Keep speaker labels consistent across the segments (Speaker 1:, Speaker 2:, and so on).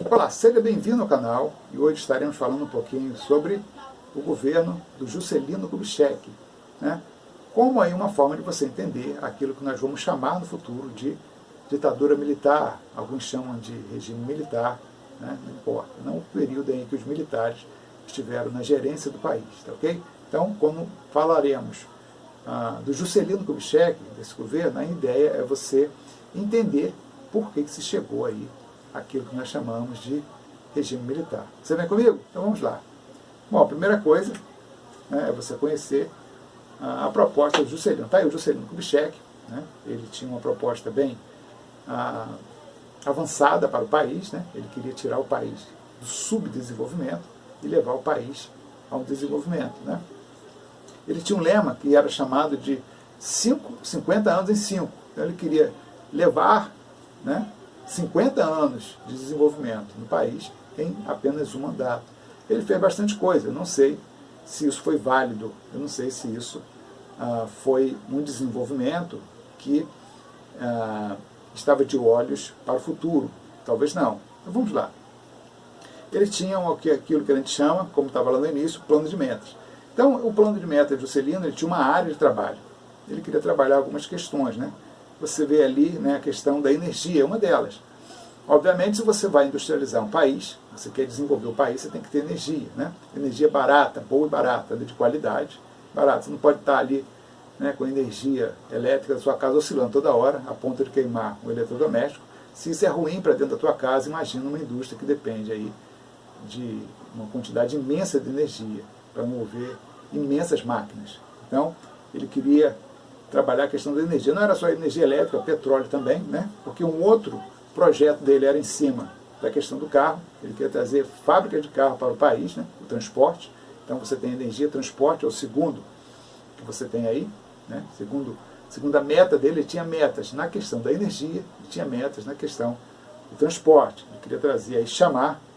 Speaker 1: Olá, seja bem-vindo ao canal e hoje estaremos falando um pouquinho sobre o governo do Juscelino Kubitschek, né? Como aí uma forma de você entender aquilo que nós vamos chamar no futuro de ditadura militar, alguns chamam de regime militar, né? Não importa, não o período em que os militares estiveram na gerência do país, tá ok? Então, quando falaremos do Juscelino Kubitschek, desse governo, a ideia é você entender por que se chegou aí aquilo que nós chamamos de regime militar. Você vem comigo? Então vamos lá. Bom, a primeira coisa, né, é você conhecer a proposta do Juscelino. Está aí o Juscelino Kubitschek, né? Ele tinha uma proposta bem avançada para o país, né? Ele queria tirar o país do subdesenvolvimento e levar o país ao desenvolvimento, né? Ele tinha um lema que era chamado de 50 anos em 5. Então ele queria levar, né, 50 anos de desenvolvimento no país em apenas um mandato. Ele fez bastante coisa, eu não sei se isso foi válido, eu não sei se isso foi um desenvolvimento que estava de olhos para o futuro. Talvez não. Então vamos lá. Ele tinha aquilo que a gente chama, como estava lá no início, plano de metas. Então, o plano de metas de Juscelino, ele tinha uma área de trabalho. Ele queria trabalhar algumas questões, né? Você vê ali, né, a questão da energia, uma delas. Obviamente, se você vai industrializar um país, você quer desenvolver o país, você tem que ter energia, né? Energia barata, boa e barata, de qualidade, barata. Você não pode estar ali, né, com energia elétrica da sua casa oscilando toda hora, a ponto de queimar o eletrodoméstico. Se isso é ruim para dentro da tua casa, imagina uma indústria que depende aí de uma quantidade imensa de energia para mover imensas máquinas. Então, ele queria trabalhar a questão da energia. Não era só energia elétrica, petróleo também, né? Porque um outro projeto dele era em cima da questão do carro. Ele queria trazer fábrica de carro para o país, né? O transporte. Então você tem energia, transporte é o segundo que você tem aí, né? Segunda meta dele, ele tinha metas na questão da energia, ele tinha metas na questão do transporte. Ele queria trazer aí,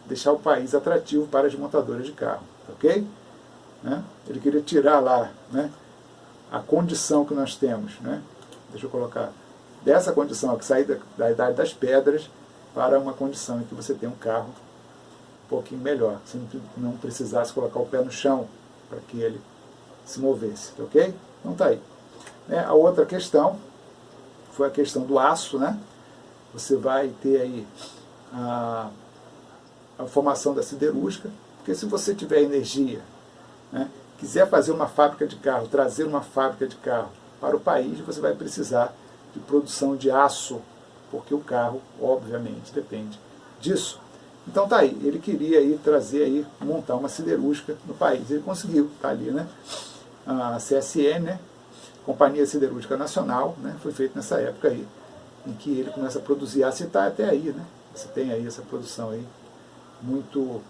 Speaker 1: deixar o país atrativo para as montadoras de carro, ok? Né? Ele queria tirar lá, né, a condição que nós temos, né? Deixa eu colocar, dessa condição que sair da idade das pedras para uma condição em que você tem um carro um pouquinho melhor, você não precisasse colocar o pé no chão para que ele se movesse, ok? Então tá aí. A outra questão foi a questão do aço, né? Você vai ter aí a formação da siderúrgica, porque se você tiver energia, né, quiser fazer uma fábrica de carro, trazer uma fábrica de carro para o país, você vai precisar de produção de aço, porque o carro, obviamente, depende disso. Então tá aí, ele queria aí trazer aí, montar uma siderúrgica no país. Ele conseguiu, tá ali, né? A CSN, né? Companhia Siderúrgica Nacional, né? Foi feito nessa época aí, em que ele começa a produzir aço e está até aí, né? Você tem aí essa produção aí, muito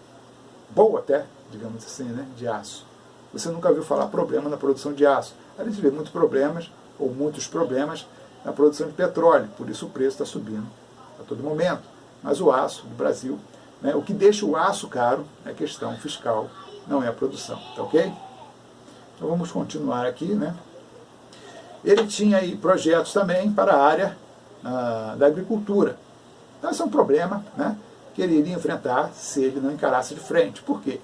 Speaker 1: boa até, digamos assim, né? De aço. Você nunca viu falar problema na produção de aço. A gente vê muitos problemas na produção de petróleo, por isso o preço está subindo a todo momento. Mas o aço do Brasil, né, o que deixa o aço caro é questão fiscal, não é a produção, tá ok? Então vamos continuar aqui, né? Ele tinha aí projetos também para a área da agricultura. Então esse é um problema, né, que ele iria enfrentar se ele não encarasse de frente. Por quê?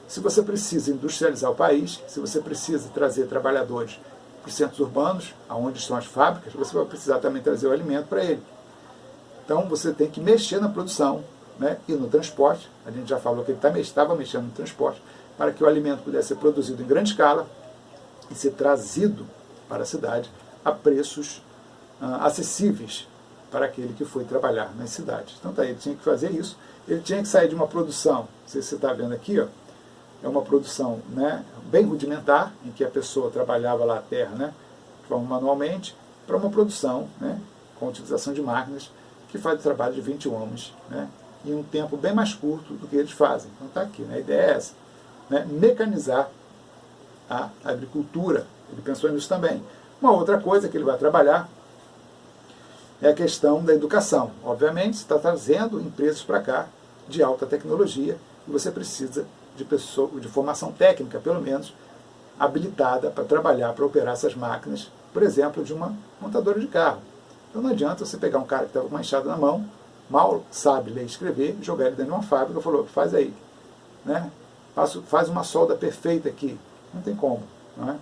Speaker 1: Se você precisa industrializar o país, se você precisa trazer trabalhadores para os centros urbanos, aonde estão as fábricas, você vai precisar também trazer o alimento para ele. Então você tem que mexer na produção, né, e no transporte. A gente já falou que ele estava mexendo no transporte, para que o alimento pudesse ser produzido em grande escala e ser trazido para a cidade a preços acessíveis para aquele que foi trabalhar nas cidades. Então tá, ele tinha que fazer isso. Ele tinha que sair de uma produção, não sei se você está vendo aqui, ó, é uma produção, né, bem rudimentar, em que a pessoa trabalhava lá a terra, né, de forma manualmente, para uma produção, né, com a utilização de máquinas que faz o trabalho de 20 homens, né, em um tempo bem mais curto do que eles fazem. Então está aqui, né, a ideia é essa, né, mecanizar a agricultura. Ele pensou nisso também. Uma outra coisa que ele vai trabalhar é a questão da educação. Obviamente, você está trazendo empresas para cá de alta tecnologia e você precisa de formação técnica, pelo menos, habilitada para trabalhar, para operar essas máquinas, por exemplo, de uma montadora de carro. Então não adianta você pegar um cara que estava com uma enxada na mão mal sabe ler e escrever, jogar ele dentro de uma fábrica e falou, faz aí, né? Faz uma solda perfeita aqui. Não tem como, não é?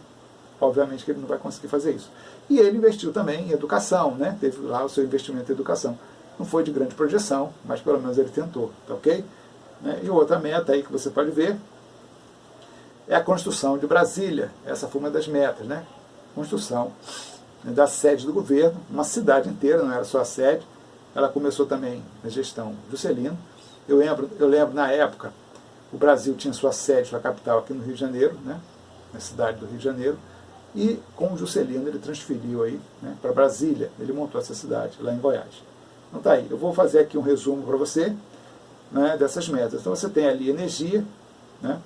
Speaker 1: Obviamente que ele não vai conseguir fazer isso. E ele investiu também em educação, né? Teve lá o seu investimento em educação. Não foi de grande projeção, mas pelo menos ele tentou, tá ok? E outra meta aí que você pode ver é a construção de Brasília. Essa foi uma das metas, né? Construção da sede do governo, uma cidade inteira, não era só a sede. Ela começou também na gestão Juscelino. Eu lembro na época, o Brasil tinha sua sede, sua capital aqui no Rio de Janeiro, né? Na cidade do Rio de Janeiro. E com o Juscelino ele transferiu aí, né, para Brasília. Ele montou essa cidade lá em Goiás. Então tá aí. Eu vou fazer aqui um resumo para você, né, dessas metas. Então você tem ali energia, né?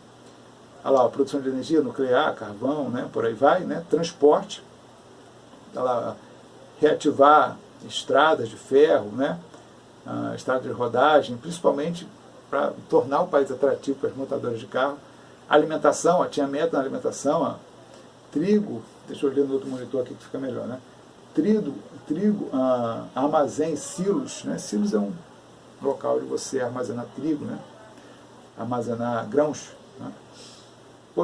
Speaker 1: Olha lá, a produção de energia nuclear, carvão, né, por aí vai, né? Transporte, olha lá, reativar estradas de ferro, né? Estradas de rodagem, principalmente para tornar o país atrativo para as montadoras de carro. Alimentação, tinha meta na alimentação, trigo, deixa eu ler no outro monitor aqui que fica melhor, né? Trigo, armazéns, silos, né? Silos é um local de você armazenar trigo, né? Armazenar grãos, né?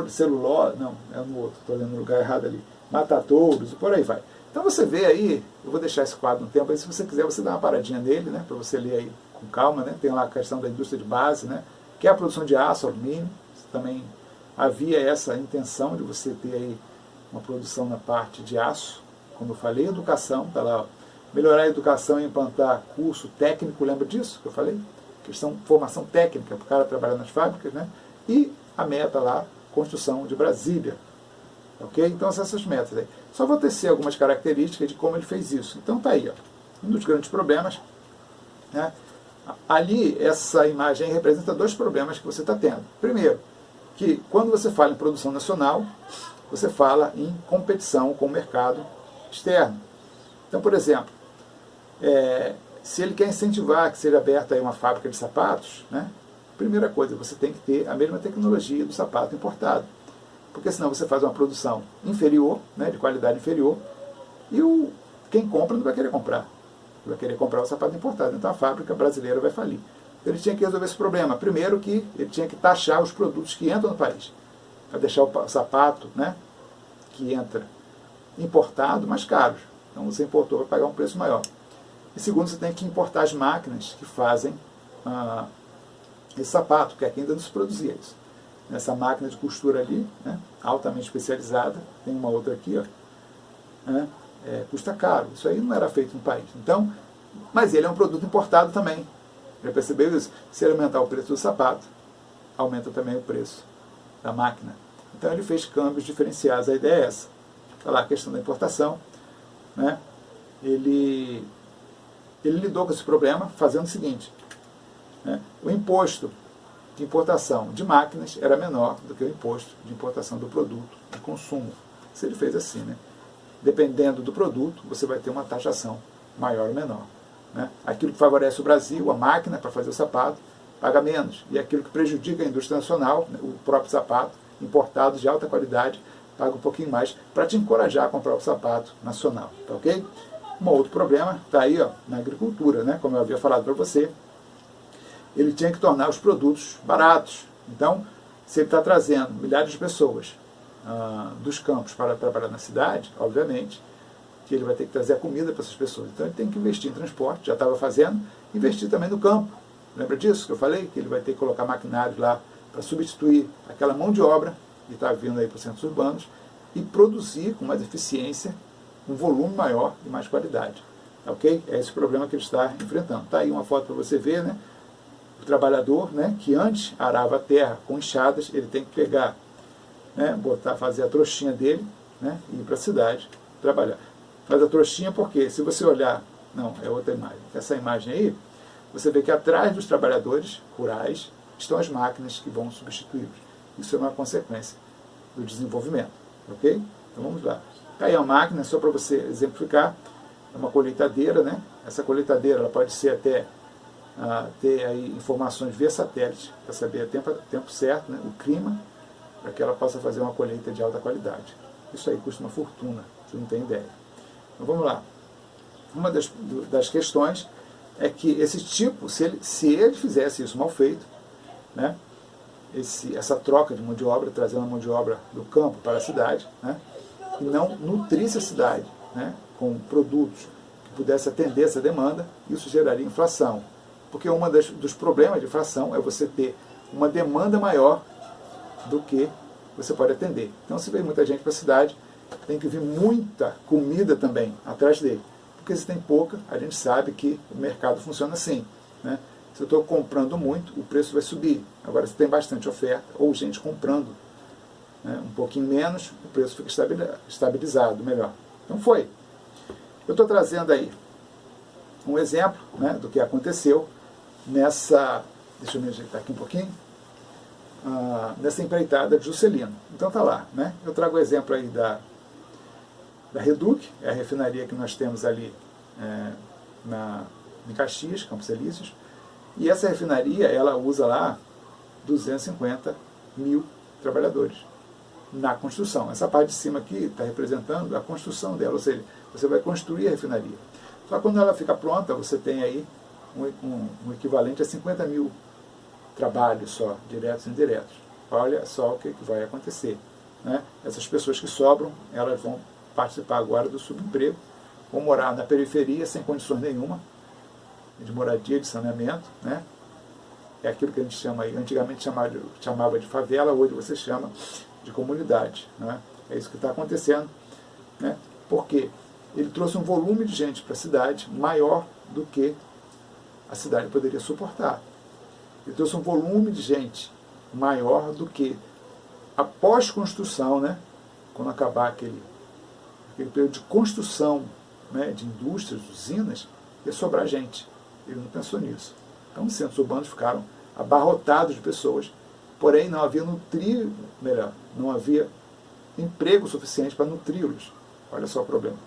Speaker 1: Celulose, não, é no outro, estou lendo no lugar errado ali. Matadouros, e por aí vai. Então você vê aí, eu vou deixar esse quadro um tempo aí, se você quiser você dá uma paradinha nele, né? Para você ler aí com calma, né? Tem lá a questão da indústria de base, né? Que é a produção de aço, alumínio, também havia essa intenção de você ter aí uma produção na parte de aço, como eu falei, educação, tá lá, ó, melhorar a educação e implantar curso técnico, lembra disso que eu falei? Questão formação técnica para o cara trabalhar nas fábricas, né? E a meta lá, construção de Brasília, ok? Então essas metas aí. Só vou tecer algumas características de como ele fez isso. Então tá aí, ó, um dos grandes problemas, né? Ali, essa imagem representa dois problemas que você está tendo. Primeiro, que quando você fala em produção nacional, você fala em competição com o mercado externo. Então, por exemplo, se ele quer incentivar que seja aberta aí uma fábrica de sapatos, né, primeira coisa, você tem que ter a mesma tecnologia do sapato importado. Porque senão você faz uma produção inferior, né, de qualidade inferior, e quem compra não vai querer comprar. Vai querer comprar o sapato importado. Então a fábrica brasileira vai falir. Ele tinha que resolver esse problema. Primeiro que ele tinha que taxar os produtos que entram no país. Para deixar o sapato, né, que entra importado mais caro. Então você importou vai pagar um preço maior. E segundo, você tem que importar as máquinas que fazem esse sapato, porque aqui ainda não se produzia isso. Essa máquina de costura ali, né, altamente especializada, tem uma outra aqui, ó, né, custa caro. Isso aí não era feito no país. Então, mas ele é um produto importado também. Já percebeu isso? Se ele aumentar o preço do sapato, aumenta também o preço da máquina. Então ele fez câmbios diferenciados. A ideia é essa. Olha lá, a questão da importação, né? Ele lidou com esse problema fazendo o seguinte, né? O imposto de importação de máquinas era menor do que o imposto de importação do produto de consumo. Se ele fez assim, né? Dependendo do produto, você vai ter uma taxação maior ou menor, né? Aquilo que favorece o Brasil, a máquina para fazer o sapato, paga menos. E aquilo que prejudica a indústria nacional, o próprio sapato, importado de alta qualidade, paga um pouquinho mais para te encorajar a comprar o sapato nacional, tá ok? Um outro problema está aí, ó, na agricultura, né? Como eu havia falado para você, ele tinha que tornar os produtos baratos. Então, se ele está trazendo milhares de pessoas dos campos para trabalhar na cidade, obviamente, que ele vai ter que trazer a comida para essas pessoas. Então ele tem que investir em transporte, já estava fazendo, investir também no campo. Lembra disso que eu falei? Que ele vai ter que colocar maquinários lá para substituir aquela mão de obra que está vindo aí para os centros urbanos e produzir com mais eficiência, um volume maior e mais qualidade. Ok? É esse o problema que ele está enfrentando. Está aí uma foto para você ver, né? O trabalhador, né, que antes arava a terra com enxadas, ele tem que pegar, né, fazer a trouxinha dele, né, e ir para a cidade trabalhar. Faz a trouxinha porque, se você olhar, não, é outra imagem, essa imagem aí, você vê que atrás dos trabalhadores rurais estão as máquinas que vão substituí-los. Isso é uma consequência do desenvolvimento, ok? Então vamos lá. Aí a máquina, só para você exemplificar, é uma colheitadeira, né? Essa colheitadeira ela pode ser até ter aí informações via satélite, para saber a tempo certo, né, o clima, para que ela possa fazer uma colheita de alta qualidade. Isso aí custa uma fortuna, você não tem ideia. Então vamos lá. Uma das questões é que esse tipo, se ele fizesse isso mal feito, né, essa troca de mão de obra, trazendo a mão de obra do campo para a cidade, né, e não nutrisse a cidade, né, com produtos que pudesse atender essa demanda, isso geraria inflação. Porque um dos problemas de inflação é você ter uma demanda maior do que você pode atender. Então, se vem muita gente para a cidade, tem que vir muita comida também atrás dele. Porque se tem pouca, a gente sabe que o mercado funciona assim, né? Se eu estou comprando muito, o preço vai subir. Agora, se tem bastante oferta, ou gente comprando, né, um pouquinho menos, o preço fica estabilizado, melhor. Então foi. Eu estou trazendo aí um exemplo, né, do que aconteceu nessa, deixa eu me ajeitar aqui um pouquinho, nessa empreitada de Juscelino. Então tá lá, né? Eu trago o exemplo aí da Reduc, é a refinaria que nós temos ali em Caxias, Campos Elíseos, e essa refinaria, ela usa lá 250 mil trabalhadores na construção. Essa parte de cima aqui está representando a construção dela, ou seja, você vai construir a refinaria. Só que quando ela fica pronta, você tem aí um equivalente a 50 mil trabalhos só, diretos e indiretos. Olha só o que vai acontecer, né? Essas pessoas que sobram, elas vão participar agora do subemprego, vão morar na periferia sem condições nenhuma, de moradia, de saneamento, né? É aquilo que a gente chama aí, antigamente chamava de favela, hoje você chama de comunidade, né? É isso que está acontecendo, né? Porque ele trouxe um volume de gente para a cidade maior do que a cidade poderia suportar. Ele trouxe um volume de gente maior do que a pós-construção, né? Quando acabar aquele período de construção, né, de indústrias, usinas, ia sobrar gente. Ele não pensou nisso. Então os centros urbanos ficaram abarrotados de pessoas, porém não havia não havia emprego suficiente para nutri-los. Olha só o problema.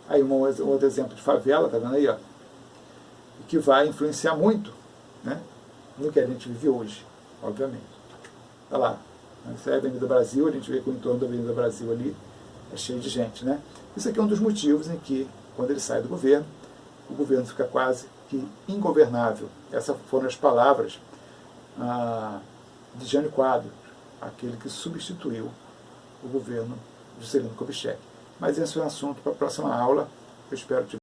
Speaker 1: Aí um outro exemplo de favela, tá vendo aí, ó, que vai influenciar muito, né, no que a gente vive hoje, obviamente. Olha lá, essa é a Avenida Brasil, a gente vê que o entorno da Avenida Brasil ali é cheio de gente, né? Isso aqui é um dos motivos em que, quando ele sai do governo, o governo fica quase que ingovernável. Essas foram as palavras de Jânio Quadros, aquele que substituiu o governo de Juscelino Kubitschek. Mas esse é um assunto para a próxima aula. Eu espero te